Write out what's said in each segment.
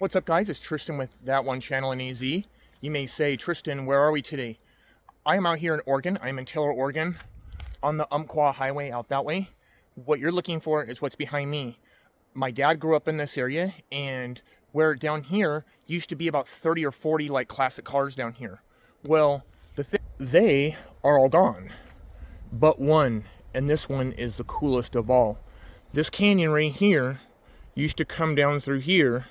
What's up, guys? It's Tristan with That One Channel in AZ. You may say, Tristan, where are we today? I am out here in Oregon. I'm in Taylor, Oregon, on the Umpqua Highway out that way. What you're looking for is what's behind me. My dad grew up in this area, and where down here used to be about 30 or 40 like classic cars down here. Well, they are all gone, but one, and this one is the coolest of all. This canyon right here used to come down through here,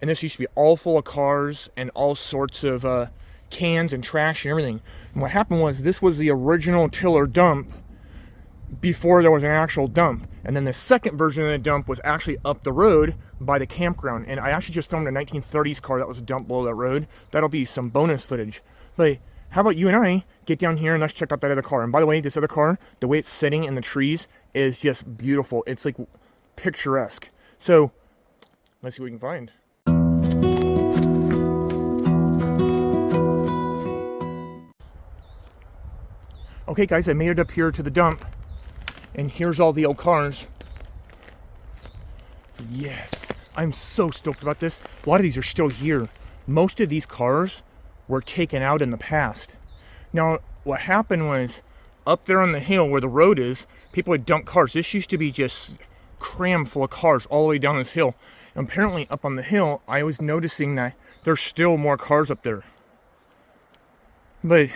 and this used to be all full of cars and all sorts of cans and trash and everything. And what happened was, this was the original tiller dump before there was an actual dump. And then the second version of the dump was actually up the road by the campground. And I actually just filmed a 1930s car that was dumped below that road. That'll be some bonus footage. But how about you and I get down here and let's check out that other car. And by the way, this other car, the way it's sitting in the trees is just beautiful. It's like picturesque. So let's see what we can find. Okay guys, I made it up here to the dump, and here's all the old cars. Yes, I'm so stoked about this. A lot of these are still here. Most of these cars were taken out in the past. Now, what happened was, up there on the hill where the road is, people would dump cars. This used to be just crammed full of cars all the way down this hill. And apparently up on the hill, I was noticing that there's still more cars up there. But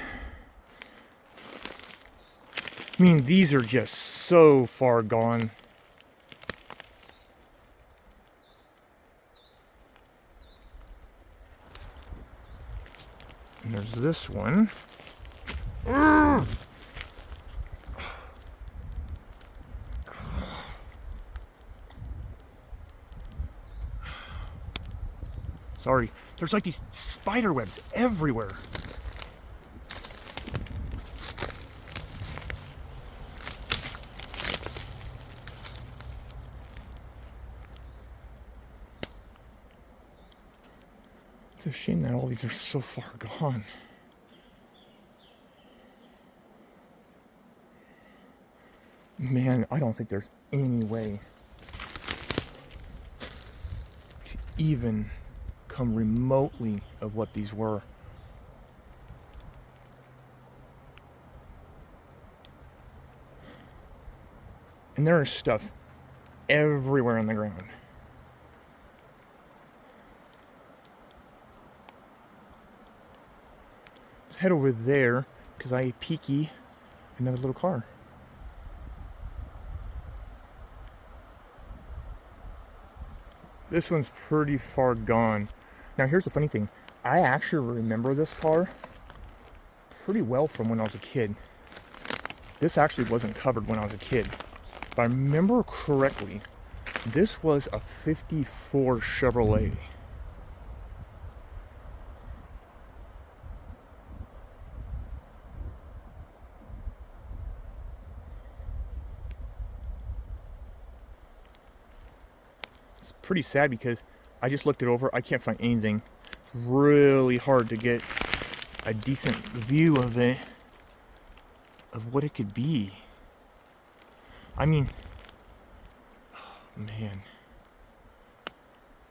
I mean, these are just so far gone. And there's this one. Sorry, there's like these spider webs everywhere. It's a shame that all these are so far gone. Man, I don't think there's any way to even come remotely of what these were. And there is stuff everywhere on the ground. Let's head over there, because I peeky another little car. This one's pretty far gone. Now here's the funny thing. I actually remember this car pretty well from when I was a kid. This actually wasn't covered when I was a kid. If I remember correctly, this was a 54 Chevrolet. It's pretty sad because I just looked it over. I can't find anything. It's really hard to get a decent view of it, of what it could be. I mean, oh, man.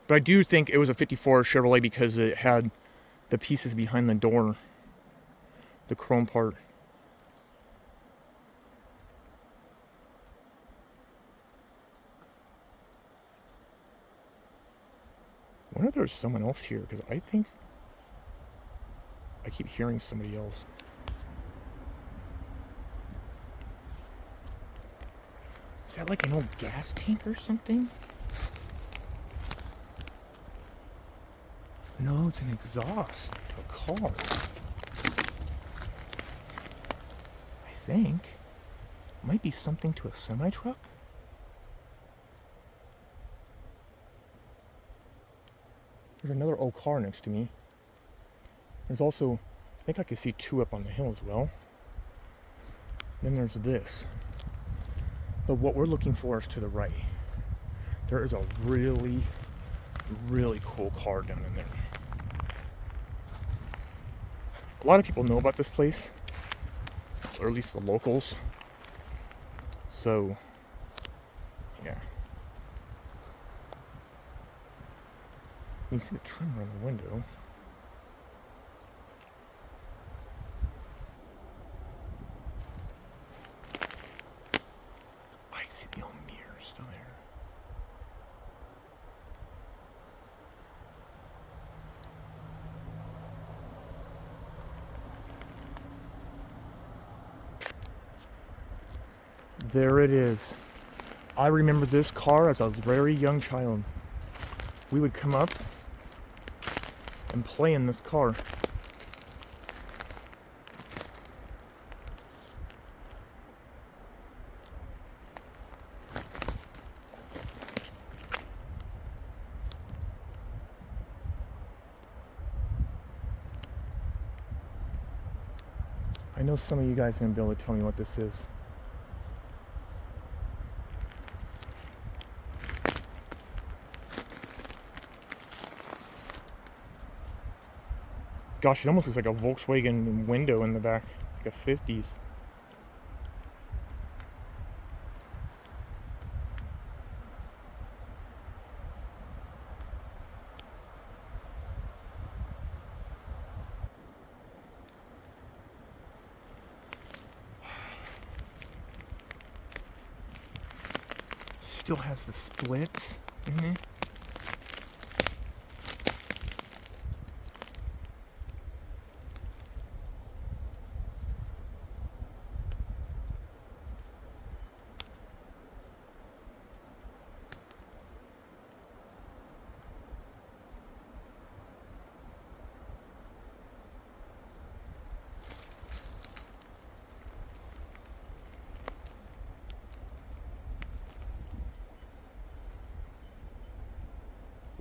But I do think it was a 54 Chevrolet because it had the pieces behind the door, the chrome part. I wonder if there's someone else here, because I think I keep hearing somebody else. Is that like an old gas tank or something? No, it's an exhaust to a car. I think it might be something to a semi-truck. There's another old car next to me. There's also, I think I can see two up on the hill as well. Then there's this. But what we're looking for is to the right. There is a really, really cool car down in there. A lot of people know about this place, or at least the locals. So, yeah. You see the trim on the window. I see the old mirror still there. There it is. I remember this car as a very young child. We would come up and play in this car. I know some of you guys are going to be able to tell me what this is. Gosh, it almost looks like a Volkswagen window in the back, like a 50s. Still has the splits in it.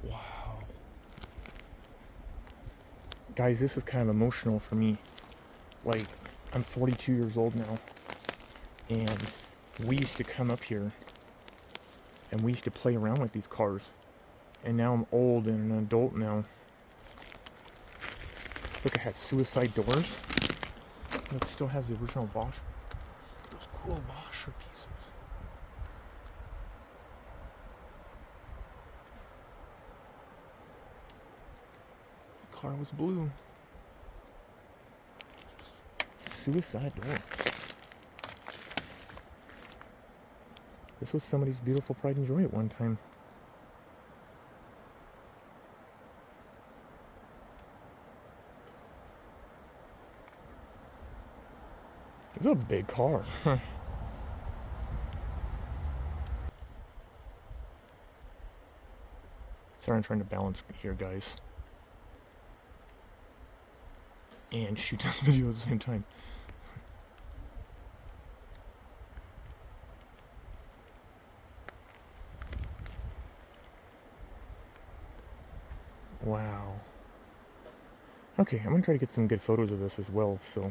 Wow. Guys, this is kind of emotional for me. Like, I'm 42 years old now, and we used to come up here and we used to play around with these cars. And now I'm old and an adult now. Look, it has suicide doors. Look, it still has the original washer. Those cool washer pieces. The car was blue. Suicide door. This was somebody's beautiful pride and joy at one time. It's a big car. Sorry, I'm trying to balance here, guys. And shoot this video at the same time. Wow. Okay, I'm gonna try to get some good photos of this as well, so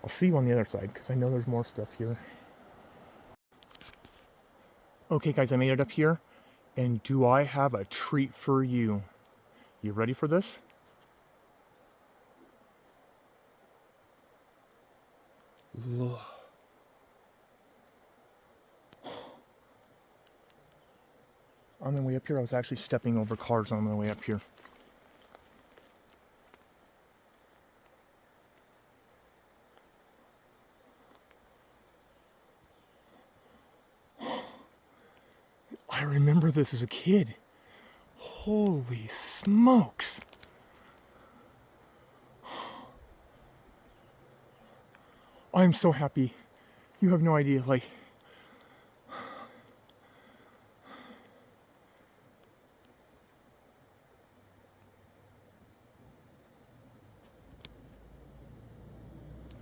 I'll see you on the other side, because I know there's more stuff here. Okay guys, I made it up here, and do I have a treat for you? You ready for this? Look. On the way up here, I was actually stepping over cars on my way up here. I remember this as a kid. Holy smokes. I'm so happy. You have no idea, like...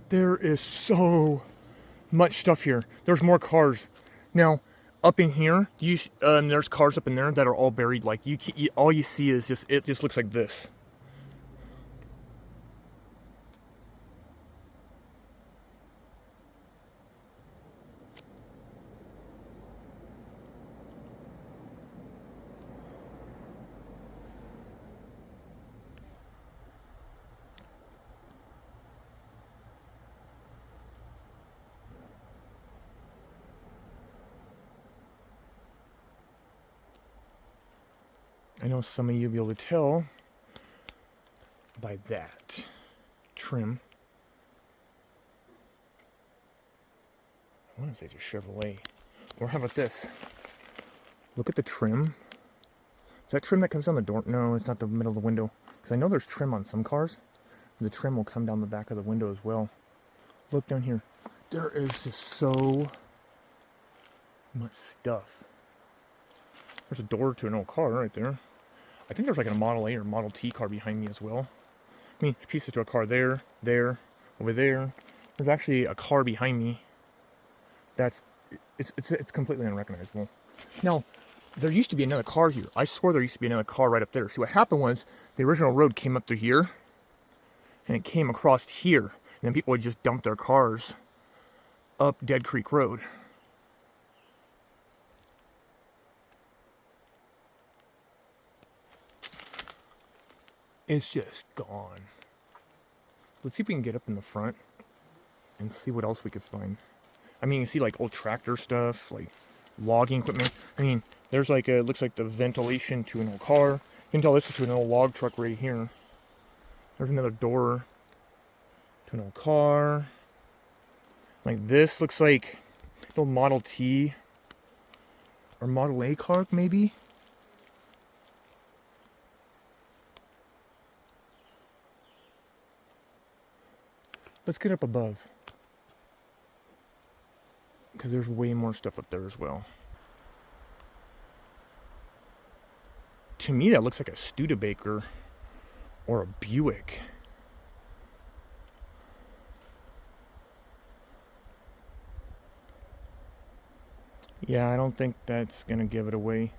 There is so much stuff here. There's more cars. Now, up in here, there's cars up in there that are all buried. Like, all you see is just, it just looks like this. I know some of you will be able to tell by that trim. I want to say it's a Chevrolet. Or how about this? Look at the trim. Is that trim that comes down the door? No, it's not the middle of the window. Because I know there's trim on some cars. The trim will come down the back of the window as well. Look down here. There is just so much stuff. There's a door to an old car right there. I think there's like a Model A or Model T car behind me as well. I mean, pieces to a car there, over there. There's actually a car behind me. It's completely unrecognizable. Now, there used to be another car here. I swore there used to be another car right up there. So what happened was the original road came up through here, and it came across here. And then people would just dump their cars up Dead Creek Road. It's just gone. Let's see if we can get up in the front and see what else we could find. I mean, you can see like old tractor stuff, like logging equipment. I mean, there's like a, looks like the ventilation to an old car. You can tell this is to an old log truck right here. There's another door to an old car. Like this looks like an old Model T or Model A car, maybe. Let's get up above, because there's way more stuff up there as well. To me, that looks like a Studebaker or a Buick. Yeah, I don't think that's gonna give it away.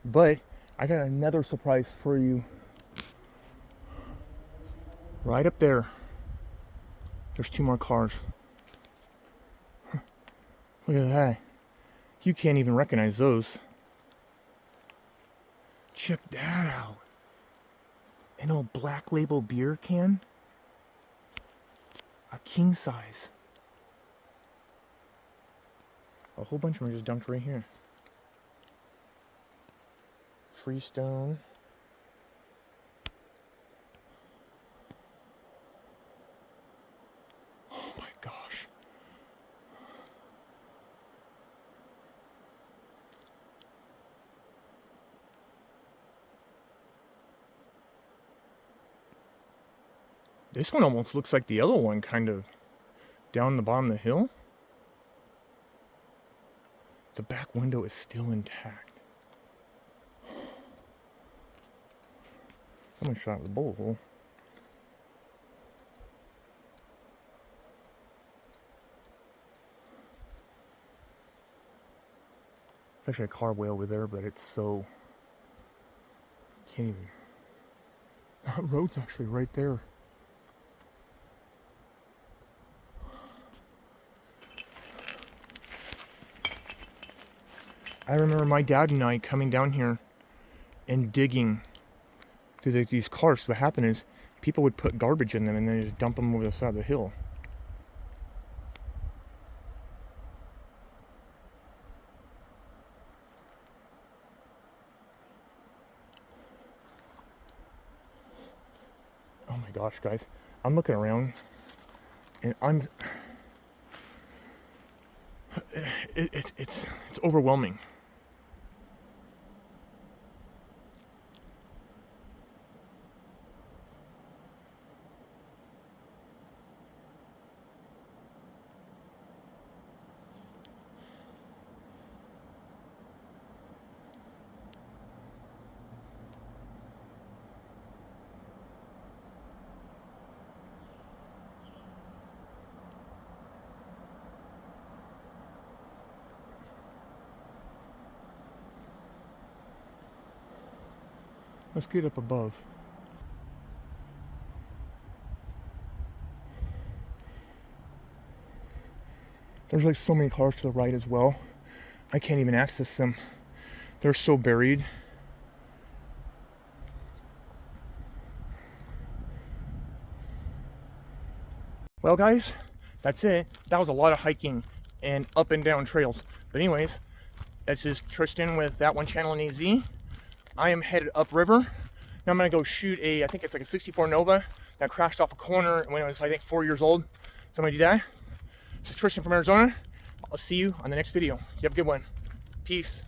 But I got another surprise for you. Right up there. There's 2 more cars. Look at that. You can't even recognize those. Check that out. An old Black Label beer can. A king size. A whole bunch of them are just dumped right here. Freestone. Oh my gosh. This one almost looks like the other one, kind of down the bottom of the hill. The back window is still intact. Someone shot with a bullet hole. There's actually a car way over there, but it's so... You can't even... That road's actually right there. I remember my dad and I coming down here and digging through these cars. What happened is people would put garbage in them and then just dump them over the side of the hill. Oh my gosh, guys. I'm looking around and it's overwhelming. Let's get up above. There's like so many cars to the right as well. I can't even access them. They're so buried. Well guys, that's it. That was a lot of hiking and up and down trails. But anyways, that's just Tristan with That One Channel in AZ. I am headed upriver. Now I'm gonna go shoot I think it's like a 64 Nova that crashed off a corner when it was, I think, 4 years old. So I'm gonna do that. This is Tristan from Arizona. I'll see you on the next video. You have a good one. Peace.